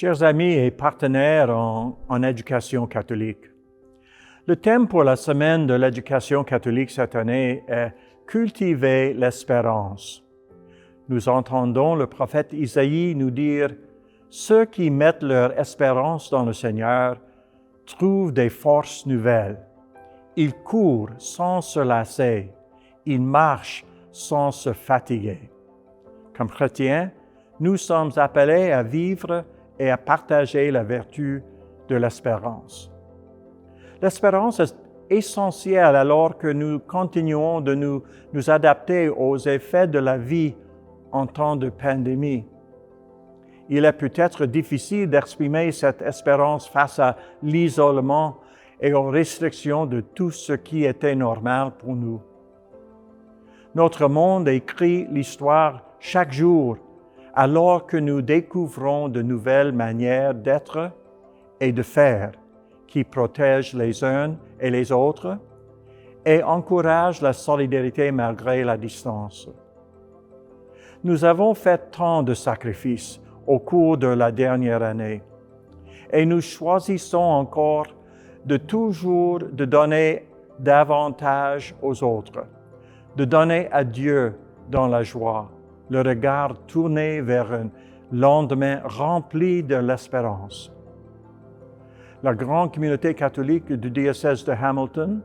Chers amis et partenaires en éducation catholique, le thème pour la semaine de l'éducation catholique cette année est « Cultiver l'espérance ». Nous entendons le prophète Isaïe nous dire « Ceux qui mettent leur espérance dans le Seigneur trouvent des forces nouvelles. Ils courent sans se lasser, ils marchent sans se fatiguer. » Comme chrétiens, nous sommes appelés à vivre et à partager la vertu de l'espérance. L'espérance est essentielle alors que nous continuons de nous adapter aux effets de la vie en temps de pandémie. Il est peut-être difficile d'exprimer cette espérance face à l'isolement et aux restrictions de tout ce qui était normal pour nous. Notre monde écrit l'histoire chaque jour alors que nous découvrons de nouvelles manières d'être et de faire qui protègent les uns et les autres et encouragent la solidarité malgré la distance. Nous avons fait tant de sacrifices au cours de la dernière année et nous choisissons encore de toujours de donner davantage aux autres, de donner à Dieu dans la joie, le regard tourné vers un lendemain rempli de l'espérance. La grande communauté catholique du diocèse de Hamilton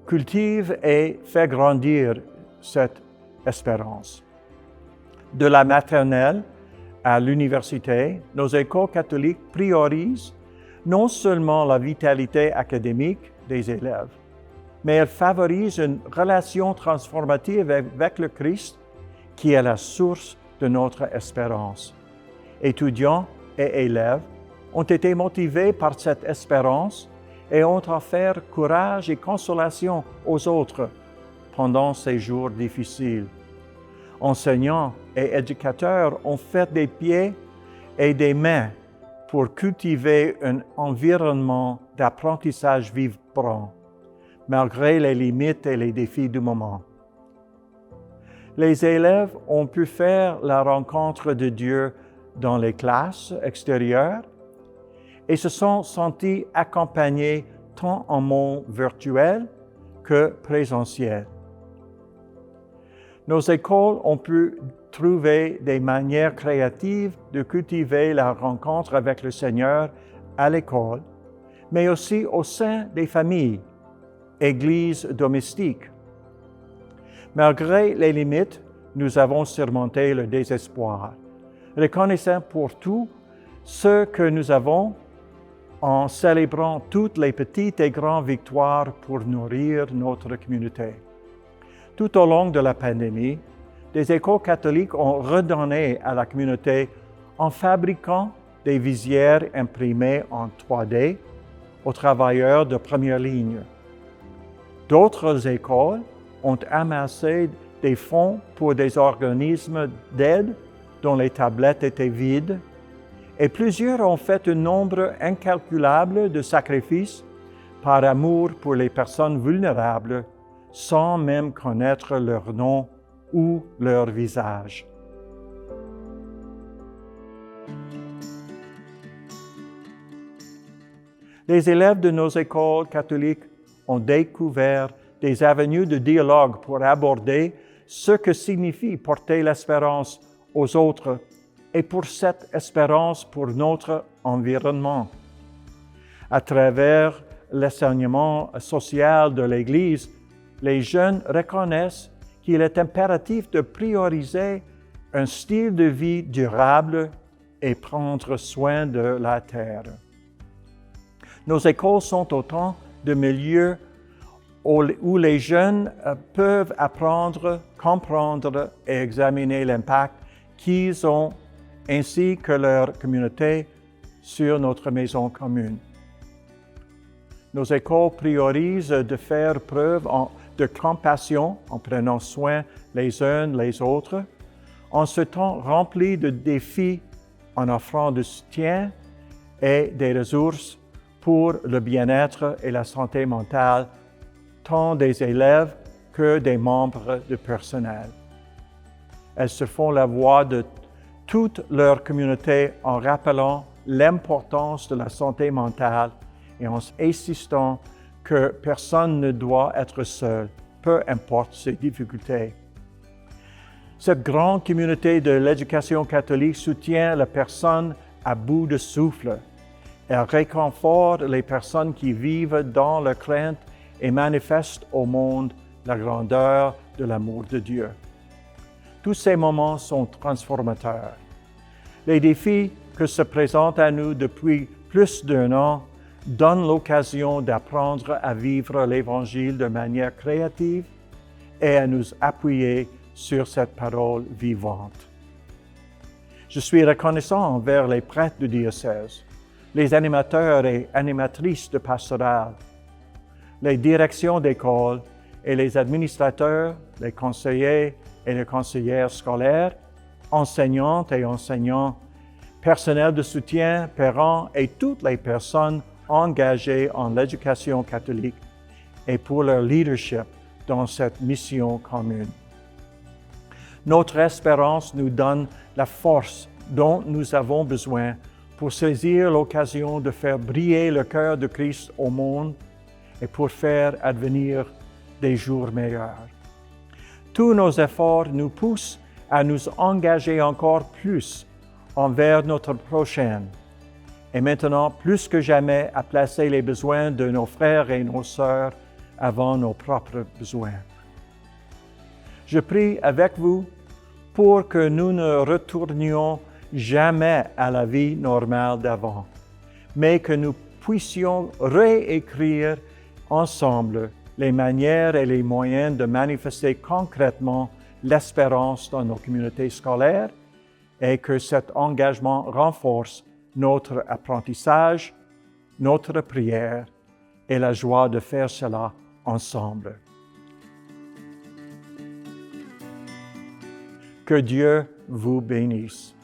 cultive et fait grandir cette espérance. De la maternelle à l'université, nos écoles catholiques priorisent non seulement la vitalité académique des élèves, mais elles favorisent une relation transformative avec le Christ qui est la source de notre espérance. Étudiants et élèves ont été motivés par cette espérance et ont offert courage et consolation aux autres pendant ces jours difficiles. Enseignants et éducateurs ont fait des pieds et des mains pour cultiver un environnement d'apprentissage vibrant, malgré les limites et les défis du moment. Les élèves ont pu faire la rencontre de Dieu dans les classes extérieures et se sont sentis accompagnés tant en monde virtuel que présentiel. Nos écoles ont pu trouver des manières créatives de cultiver la rencontre avec le Seigneur à l'école, mais aussi au sein des familles, églises domestiques. Malgré les limites, nous avons surmonté le désespoir, reconnaissant pour tout ce que nous avons en célébrant toutes les petites et grandes victoires pour nourrir notre communauté. Tout au long de la pandémie, des écoles catholiques ont redonné à la communauté en fabriquant des visières imprimées en 3D aux travailleurs de première ligne. D'autres écoles ont amassé des fonds pour des organismes d'aide dont les tablettes étaient vides, et plusieurs ont fait un nombre incalculable de sacrifices par amour pour les personnes vulnérables, sans même connaître leur nom ou leur visage. Les élèves de nos écoles catholiques ont découvert des avenues de dialogue pour aborder ce que signifie porter l'espérance aux autres et pour cette espérance pour notre environnement. À travers l'enseignement social de l'Église, les jeunes reconnaissent qu'il est impératif de prioriser un style de vie durable et prendre soin de la terre. Nos écoles sont autant de milieux où les jeunes peuvent apprendre, comprendre et examiner l'impact qu'ils ont ainsi que leur communauté sur notre maison commune. Nos écoles priorisent de faire preuve de compassion en prenant soin les uns les autres, en ce temps rempli de défis, en offrant du soutien et des ressources pour le bien-être et la santé mentale tant des élèves que des membres du personnel. Elles se font la voix de toute leur communauté en rappelant l'importance de la santé mentale et en insistant que personne ne doit être seul, peu importe ses difficultés. Cette grande communauté de l'éducation catholique soutient la personne à bout de souffle. Elle réconforte les personnes qui vivent dans la crainte et manifeste au monde la grandeur de l'amour de Dieu. Tous ces moments sont transformateurs. Les défis que se présentent à nous depuis plus d'un an donnent l'occasion d'apprendre à vivre l'Évangile de manière créative et à nous appuyer sur cette parole vivante. Je suis reconnaissant envers les prêtres du diocèse, les animateurs et animatrices de pastorale, les directions d'école et les administrateurs, les conseillers et les conseillères scolaires, enseignantes et enseignants, personnel de soutien, parents et toutes les personnes engagées en l'éducation catholique et pour leur leadership dans cette mission commune. Notre espérance nous donne la force dont nous avons besoin pour saisir l'occasion de faire briller le cœur de Christ au monde et pour faire advenir des jours meilleurs. Tous nos efforts nous poussent à nous engager encore plus envers notre prochain et maintenant plus que jamais à placer les besoins de nos frères et nos sœurs avant nos propres besoins. Je prie avec vous pour que nous ne retournions jamais à la vie normale d'avant, mais que nous puissions réécrire ensemble les manières et les moyens de manifester concrètement l'espérance dans nos communautés scolaires et que cet engagement renforce notre apprentissage, notre prière et la joie de faire cela ensemble. Que Dieu vous bénisse.